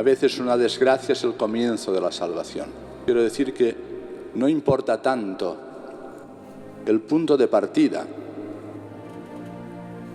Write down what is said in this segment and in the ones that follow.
A veces una desgracia es el comienzo de la salvación. Quiero decir que no importa tanto el punto de partida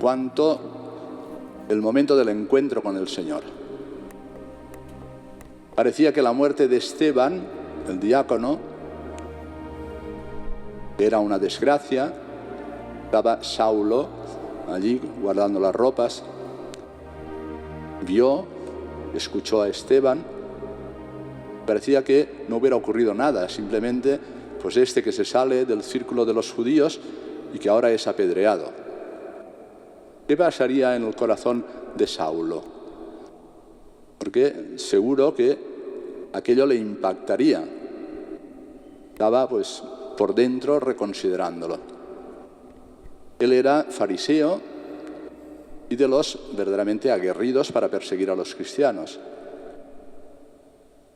cuanto el momento del encuentro con el Señor. Parecía que la muerte de Esteban, el diácono, era una desgracia. Estaba Saulo allí guardando las ropas, vio, escuchó a Esteban. Parecía que no hubiera ocurrido nada, simplemente pues este que se sale del círculo de los judíos y que ahora es apedreado. ¿Qué pasaría en el corazón de Saulo? Porque seguro que aquello le impactaría. Estaba pues por dentro reconsiderándolo. Él era fariseo y de los verdaderamente aguerridos para perseguir a los cristianos.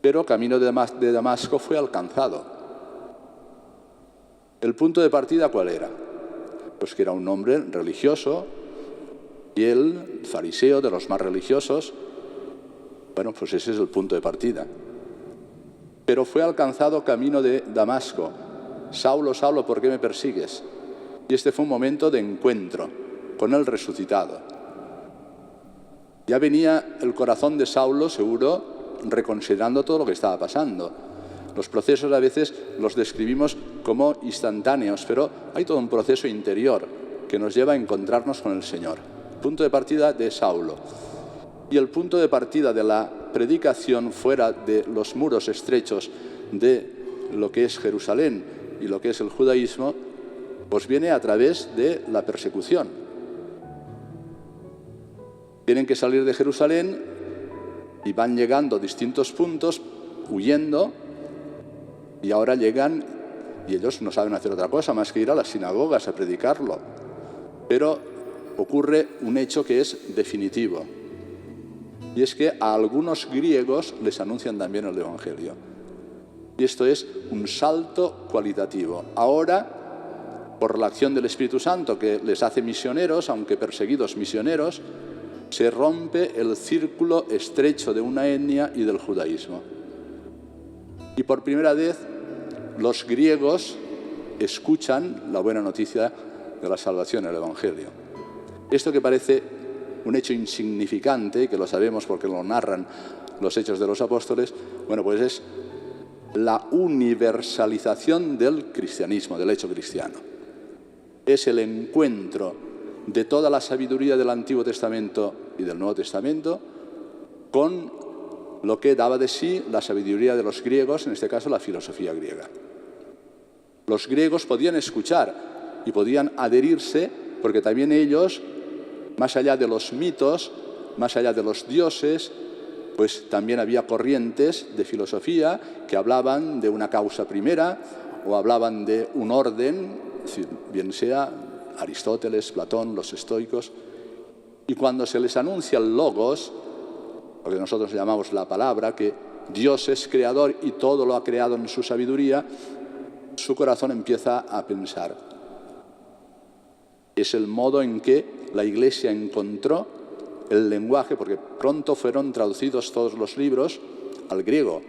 Pero camino de Damasco fue alcanzado. ¿El punto de partida cuál era? Pues que era un hombre religioso y él, fariseo, de los más religiosos. Bueno, pues ese es el punto de partida. Pero fue alcanzado camino de Damasco. Saulo, Saulo, ¿por qué me persigues? Y este fue un momento de encuentro con el resucitado. Ya venía el corazón de Saulo, seguro, reconsiderando todo lo que estaba pasando. Los procesos a veces los describimos como instantáneos, pero hay todo un proceso interior que nos lleva a encontrarnos con el Señor. Punto de partida de Saulo. Y el punto de partida de la predicación fuera de los muros estrechos de lo que es Jerusalén y lo que es el judaísmo, pues viene a través de la persecución. Tienen que salir de Jerusalén y van llegando a distintos puntos, huyendo, y ahora llegan, y ellos no saben hacer otra cosa más que ir a las sinagogas a predicarlo. Pero ocurre un hecho que es definitivo, y es que a algunos griegos les anuncian también el Evangelio. Y esto es un salto cualitativo. Ahora, por la acción del Espíritu Santo que les hace misioneros, aunque perseguidos misioneros, se rompe el círculo estrecho de una etnia y del judaísmo. Y por primera vez los griegos escuchan la buena noticia de la salvación, el Evangelio. Esto que parece un hecho insignificante, que lo sabemos porque lo narran los Hechos de los Apóstoles, bueno, pues es la universalización del cristianismo, del hecho cristiano. Es el encuentro de toda la sabiduría del Antiguo Testamento y del Nuevo Testamento con lo que daba de sí la sabiduría de los griegos, en este caso la filosofía griega. Los griegos podían escuchar y podían adherirse porque también ellos, más allá de los mitos, más allá de los dioses, pues también había corrientes de filosofía que hablaban de una causa primera o hablaban de un orden, bien sea Aristóteles, Platón, los estoicos. Y cuando se les anuncia el logos, lo que nosotros llamamos la palabra, que Dios es creador y todo lo ha creado en su sabiduría, su corazón empieza a pensar. Es el modo en que la Iglesia encontró el lenguaje, porque pronto fueron traducidos todos los libros al griego.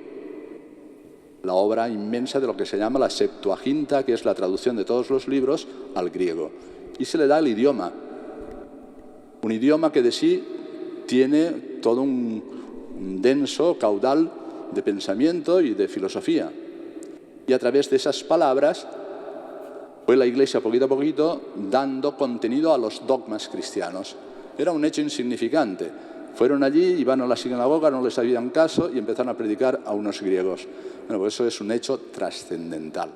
La obra inmensa de lo que se llama la Septuaginta, que es la traducción de todos los libros al griego. Y se le da el idioma. Un idioma que de sí tiene todo un denso caudal de pensamiento y de filosofía. Y a través de esas palabras fue la Iglesia poquito a poquito dando contenido a los dogmas cristianos. Era un hecho insignificante. Fueron allí, iban a la sinagoga, no les habían caso y empezaron a predicar a unos griegos. Bueno, pues eso es un hecho trascendental.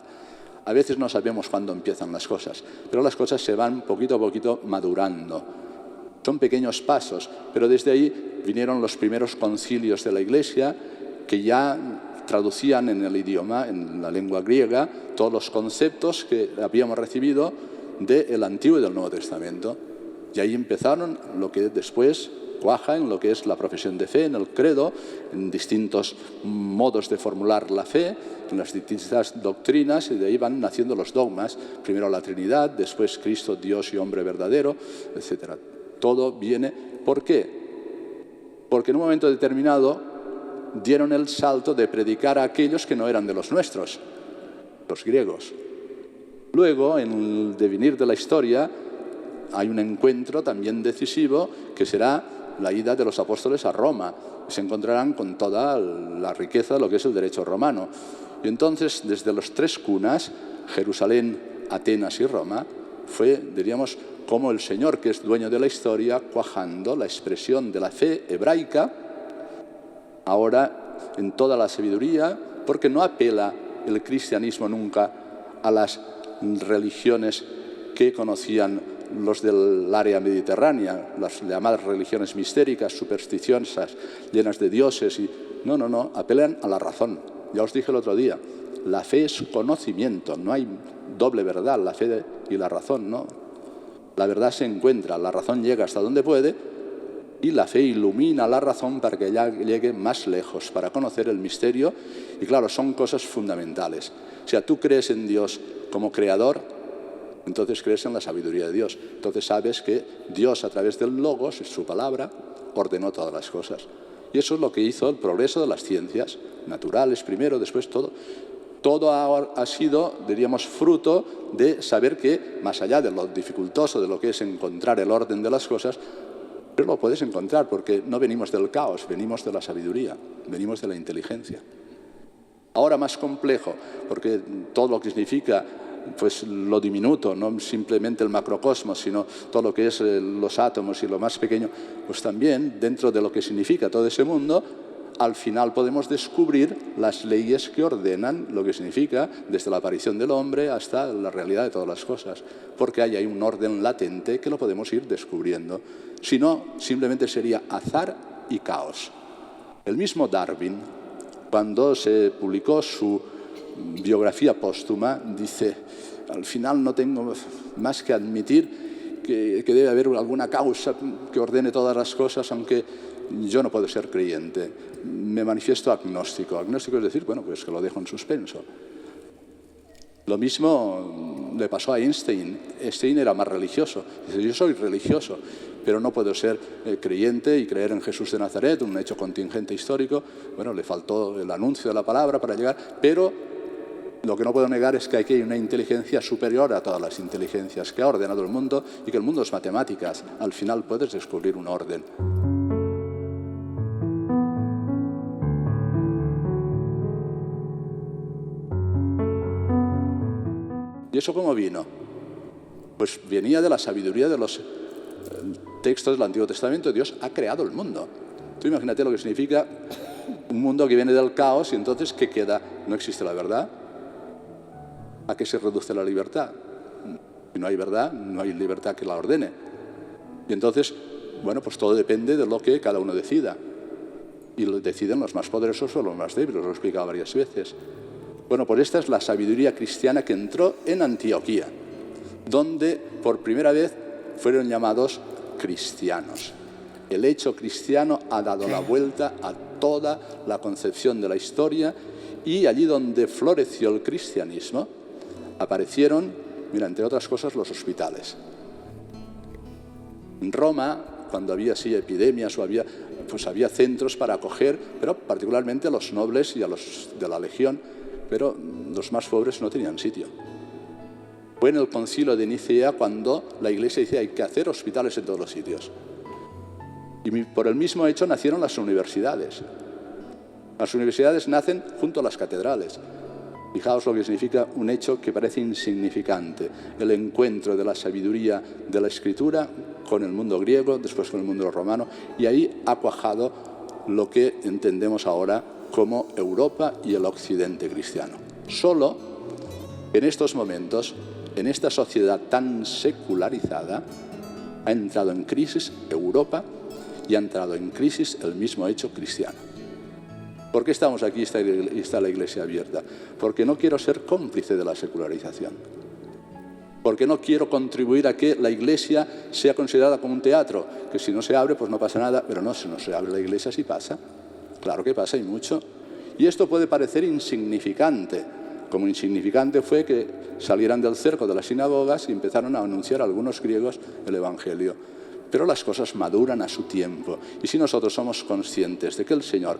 A veces no sabemos cuándo empiezan las cosas, pero las cosas se van poquito a poquito madurando. Son pequeños pasos, pero desde ahí vinieron los primeros concilios de la Iglesia que ya traducían en el idioma, en la lengua griega, todos los conceptos que habíamos recibido del Antiguo y del Nuevo Testamento. Y ahí empezaron lo que después cuaja en lo que es la profesión de fe, en el credo, en distintos modos de formular la fe, en las distintas doctrinas, y de ahí van naciendo los dogmas. Primero la Trinidad, después Cristo, Dios y hombre verdadero, etc. Todo viene. ¿Por qué? Porque en un momento determinado dieron el salto de predicar a aquellos que no eran de los nuestros, los griegos. Luego, en el devenir de la historia, hay un encuentro también decisivo que será la ida de los apóstoles a Roma. Se encontrarán con toda la riqueza de lo que es el derecho romano. Y entonces, desde las tres cunas, Jerusalén, Atenas y Roma, fue, diríamos, como el Señor, que es dueño de la historia, cuajando la expresión de la fe hebraica, ahora en toda la sabiduría, porque no apela el cristianismo nunca a las religiones que conocían los del área mediterránea, las llamadas religiones mistéricas, supersticiosas, llenas de dioses. No, apelan a la razón. Ya os dije el otro día, la fe es conocimiento, no hay doble verdad, la fe y la razón, no. La verdad se encuentra, la razón llega hasta donde puede y la fe ilumina la razón para que ella llegue más lejos, para conocer el misterio. Y claro, son cosas fundamentales. O sea, tú crees en Dios como creador, entonces crees en la sabiduría de Dios. Entonces sabes que Dios, a través del Logos, es su palabra, ordenó todas las cosas. Y eso es lo que hizo el progreso de las ciencias naturales primero, después todo. Todo ha sido, diríamos, fruto de saber que, más allá de lo dificultoso de lo que es encontrar el orden de las cosas, pero lo puedes encontrar porque no venimos del caos, venimos de la sabiduría, venimos de la inteligencia. Ahora más complejo, porque todo lo que significa pues lo diminuto, no simplemente el macrocosmos, sino todo lo que es los átomos y lo más pequeño, pues también dentro de lo que significa todo ese mundo, al final podemos descubrir las leyes que ordenan lo que significa desde la aparición del hombre hasta la realidad de todas las cosas, porque hay un orden latente que lo podemos ir descubriendo. Si no, simplemente sería azar y caos. El mismo Darwin, cuando se publicó su biografía póstuma, dice: al final no tengo más que admitir que debe haber alguna causa que ordene todas las cosas, aunque yo no puedo ser creyente. Me manifiesto agnóstico. Agnóstico es decir, bueno, pues que lo dejo en suspenso. Lo mismo le pasó a Einstein. Einstein era más religioso. Dice: yo soy religioso, pero no puedo ser creyente y creer en Jesús de Nazaret, un hecho contingente histórico. Bueno, le faltó el anuncio de la palabra para llegar, pero lo que no puedo negar es que aquí hay una inteligencia superior a todas las inteligencias que ha ordenado el mundo y que el mundo es matemáticas. Al final puedes descubrir un orden. ¿Y eso cómo vino? Pues venía de la sabiduría de los textos del Antiguo Testamento. Dios ha creado el mundo. Tú imagínate lo que significa un mundo que viene del caos y entonces ¿qué queda? ¿No existe la verdad? ¿A qué se reduce la libertad? Si no hay verdad, no hay libertad que la ordene. Y entonces, bueno, pues todo depende de lo que cada uno decida. Y lo deciden los más poderosos o los más débiles, lo he explicado varias veces. Bueno, pues esta es la sabiduría cristiana que entró en Antioquía, donde por primera vez fueron llamados cristianos. El hecho cristiano ha dado la vuelta a toda la concepción de la historia y allí donde floreció el cristianismo aparecieron, mira, entre otras cosas, los hospitales. En Roma, cuando había así epidemias o había centros para acoger, pero particularmente a los nobles y a los de la legión, pero los más pobres no tenían sitio. Fue en el concilio de Nicea cuando la Iglesia dice: hay que hacer hospitales en todos los sitios. Y por el mismo hecho nacieron las universidades. Las universidades nacen junto a las catedrales. Fijaos lo que significa un hecho que parece insignificante: el encuentro de la sabiduría de la Escritura con el mundo griego, después con el mundo romano, y ahí ha cuajado lo que entendemos ahora como Europa y el occidente cristiano. Solo en estos momentos, en esta sociedad tan secularizada, ha entrado en crisis Europa y ha entrado en crisis el mismo hecho cristiano. ¿Por qué estamos aquí y está la Iglesia abierta? Porque no quiero ser cómplice de la secularización. Porque no quiero contribuir a que la Iglesia sea considerada como un teatro, que si no se abre pues no pasa nada, pero no, si no se abre la Iglesia sí pasa. Claro que pasa y mucho. Y esto puede parecer insignificante, como insignificante fue que salieran del cerco de las sinagogas y empezaron a anunciar a algunos griegos el Evangelio. Pero las cosas maduran a su tiempo. Y si nosotros somos conscientes de que el Señor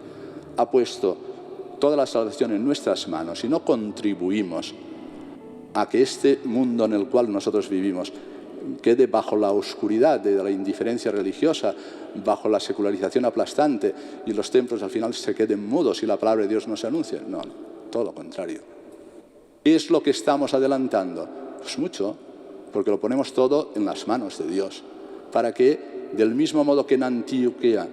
ha puesto toda la salvación en nuestras manos y no contribuimos a que este mundo en el cual nosotros vivimos quede bajo la oscuridad de la indiferencia religiosa, bajo la secularización aplastante y los templos al final se queden mudos y la palabra de Dios no se anuncie. No, todo lo contrario. ¿Qué es lo que estamos adelantando? Pues mucho, porque lo ponemos todo en las manos de Dios, para que, del mismo modo que en Antioquía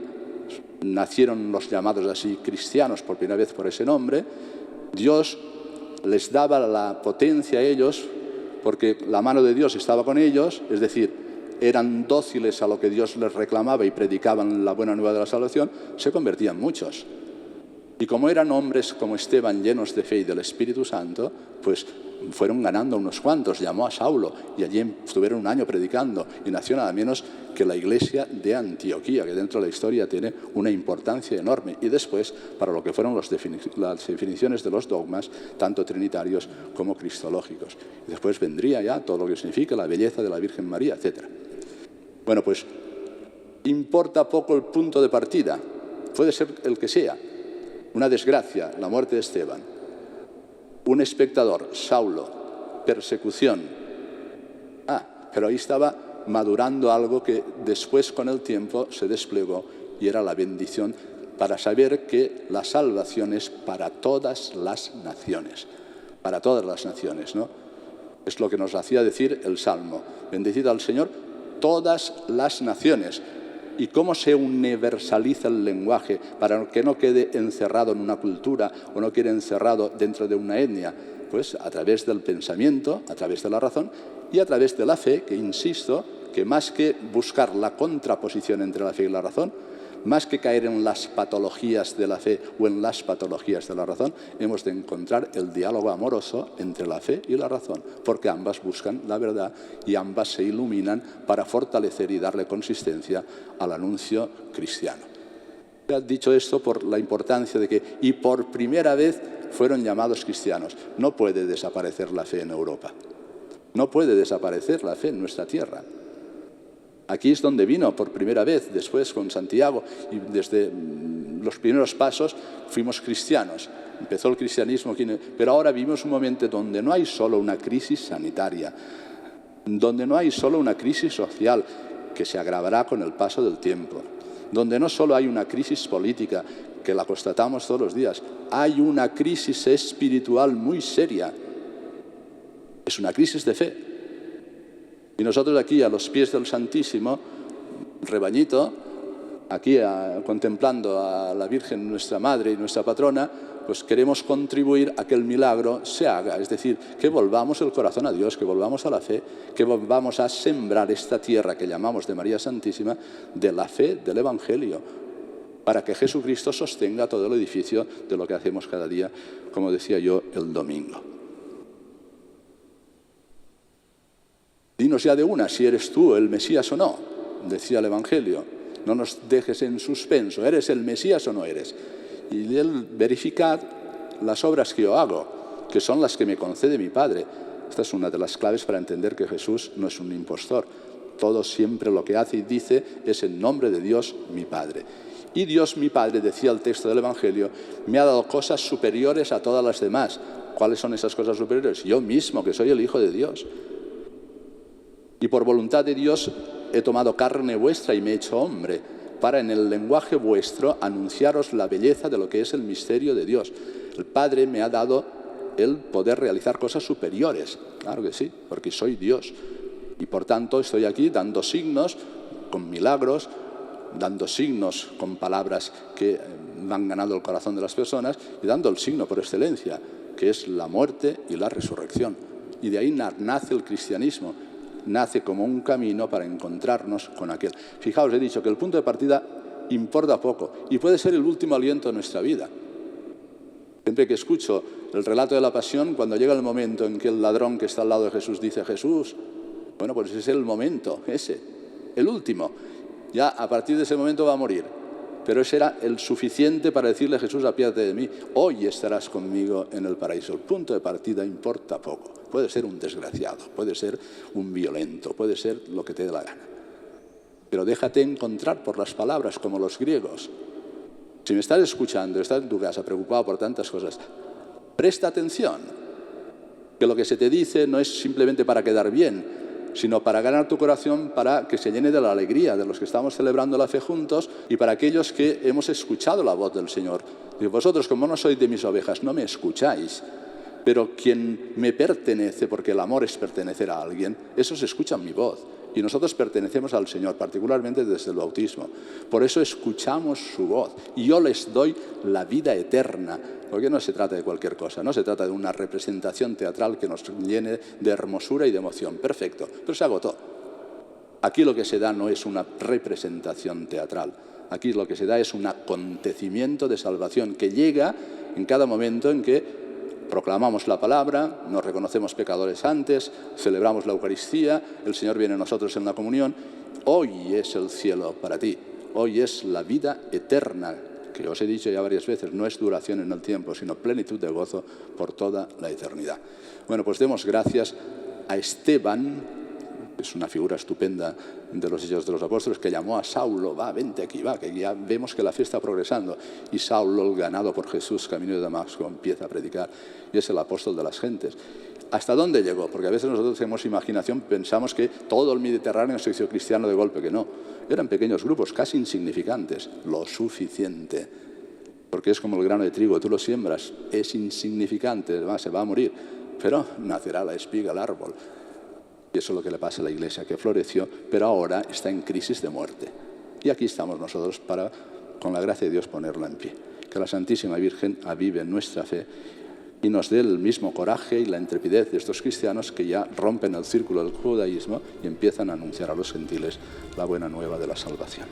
nacieron los llamados así cristianos por primera vez por ese nombre, Dios les daba la potencia a ellos porque la mano de Dios estaba con ellos, es decir, eran dóciles a lo que Dios les reclamaba y predicaban la buena nueva de la salvación, se convertían muchos. Y como eran hombres como Esteban llenos de fe y del Espíritu Santo, pues fueron ganando unos cuantos. Llamó a Saulo y allí estuvieron un año predicando y nació nada menos que la iglesia de Antioquía, que dentro de la historia tiene una importancia enorme. Y después, para lo que fueron las definiciones de los dogmas, tanto trinitarios como cristológicos. Y después vendría ya todo lo que significa la belleza de la Virgen María, etc. Bueno, pues importa poco el punto de partida. Puede ser el que sea. Una desgracia, la muerte de Esteban. Un espectador, Saulo, persecución. Pero ahí estaba madurando algo que después con el tiempo se desplegó y era la bendición para saber que la salvación es para todas las naciones. Para todas las naciones, ¿no? Es lo que nos hacía decir el Salmo. Bendecid al Señor todas las naciones. ¿Y cómo se universaliza el lenguaje para que no quede encerrado en una cultura o no quede encerrado dentro de una etnia? Pues a través del pensamiento, a través de la razón y a través de la fe, que insisto, que más que buscar la contraposición entre la fe y la razón, más que caer en las patologías de la fe o en las patologías de la razón, hemos de encontrar el diálogo amoroso entre la fe y la razón, porque ambas buscan la verdad y ambas se iluminan para fortalecer y darle consistencia al anuncio cristiano. Ya he dicho esto por la importancia de que, y por primera vez, fueron llamados cristianos. No puede desaparecer la fe en Europa. No puede desaparecer la fe en nuestra tierra. Aquí es donde vino por primera vez, después con Santiago, y desde los primeros pasos fuimos cristianos. Empezó el cristianismo aquí, pero ahora vivimos un momento donde no hay solo una crisis sanitaria, donde no hay solo una crisis social, que se agravará con el paso del tiempo, donde no solo hay una crisis política, que la constatamos todos los días, hay una crisis espiritual muy seria. Es una crisis de fe. Y nosotros aquí, a los pies del Santísimo, rebañito, aquí contemplando a la Virgen, nuestra Madre y nuestra Patrona, pues queremos contribuir a que el milagro se haga. Es decir, que volvamos el corazón a Dios, que volvamos a la fe, que volvamos a sembrar esta tierra que llamamos de María Santísima, de la fe del Evangelio, para que Jesucristo sostenga todo el edificio de lo que hacemos cada día, como decía yo, el domingo. Dinos ya de una si eres tú el Mesías o no, decía el Evangelio. No nos dejes en suspenso, ¿eres el Mesías o no eres? Y él, verificad las obras que yo hago, que son las que me concede mi Padre. Esta es una de las claves para entender que Jesús no es un impostor. Todo siempre lo que hace y dice es en nombre de Dios mi Padre. Y Dios mi Padre, decía el texto del Evangelio, me ha dado cosas superiores a todas las demás. ¿Cuáles son esas cosas superiores? Yo mismo, que soy el Hijo de Dios. Y por voluntad de Dios he tomado carne vuestra y me he hecho hombre, para en el lenguaje vuestro anunciaros la belleza de lo que es el misterio de Dios. El Padre me ha dado el poder realizar cosas superiores, claro que sí, porque soy Dios. Y por tanto estoy aquí dando signos con milagros, dando signos con palabras que han ganado el corazón de las personas y dando el signo por excelencia, que es la muerte y la resurrección. Y de ahí nace el cristianismo. Nace como un camino para encontrarnos con aquel. Fijaos, he dicho que el punto de partida importa poco y puede ser el último aliento de nuestra vida. Siempre que escucho el relato de la pasión, cuando llega el momento en que el ladrón que está al lado de Jesús dice Jesús, bueno, pues ese es el momento, el último. Ya a partir de ese momento va a morir. Pero ese era el suficiente para decirle a Jesús, apiádate de mí, hoy estarás conmigo en el paraíso. El punto de partida importa poco. Puede ser un desgraciado, puede ser un violento, puede ser lo que te dé la gana. Pero déjate encontrar por las palabras, como los griegos. Si me estás escuchando, estás en tu casa preocupado por tantas cosas, presta atención, que lo que se te dice no es simplemente para quedar bien, sino para ganar tu corazón, para que se llene de la alegría de los que estamos celebrando la fe juntos y para aquellos que hemos escuchado la voz del Señor. Y vosotros, como no sois de mis ovejas, no me escucháis, pero quien me pertenece, porque el amor es pertenecer a alguien, esos escuchan mi voz. Y nosotros pertenecemos al Señor, particularmente desde el bautismo. Por eso escuchamos su voz. Y yo les doy la vida eterna. Porque no se trata de cualquier cosa, no se trata de una representación teatral que nos llene de hermosura y de emoción. Perfecto, pero se agotó. Aquí lo que se da no es una representación teatral. Aquí lo que se da es un acontecimiento de salvación que llega en cada momento en que proclamamos la palabra, nos reconocemos pecadores antes, celebramos la Eucaristía, el Señor viene a nosotros en la comunión. Hoy es el cielo para ti, hoy es la vida eterna, que os he dicho ya varias veces, no es duración en el tiempo, sino plenitud de gozo por toda la eternidad. Bueno, pues demos gracias a Esteban, que es una figura estupenda de los Hechos de los Apóstoles, que llamó a Saulo, va, vente aquí, va, que ya vemos que la fe está progresando. Y Saulo, el ganado por Jesús, camino de Damasco, empieza a predicar y es el apóstol de las gentes. ¿Hasta dónde llegó? Porque a veces nosotros tenemos imaginación, pensamos que todo el Mediterráneo se hizo cristiano de golpe, que no. Eran pequeños grupos, casi insignificantes, lo suficiente. Porque es como el grano de trigo, tú lo siembras, es insignificante, además se va a morir, pero nacerá la espiga, el árbol. Y eso es lo que le pasa a la Iglesia, que floreció, pero ahora está en crisis de muerte. Y aquí estamos nosotros para, con la gracia de Dios, ponerla en pie. Que la Santísima Virgen avive nuestra fe y nos dé el mismo coraje y la intrepidez de estos cristianos que ya rompen el círculo del judaísmo y empiezan a anunciar a los gentiles la buena nueva de la salvación.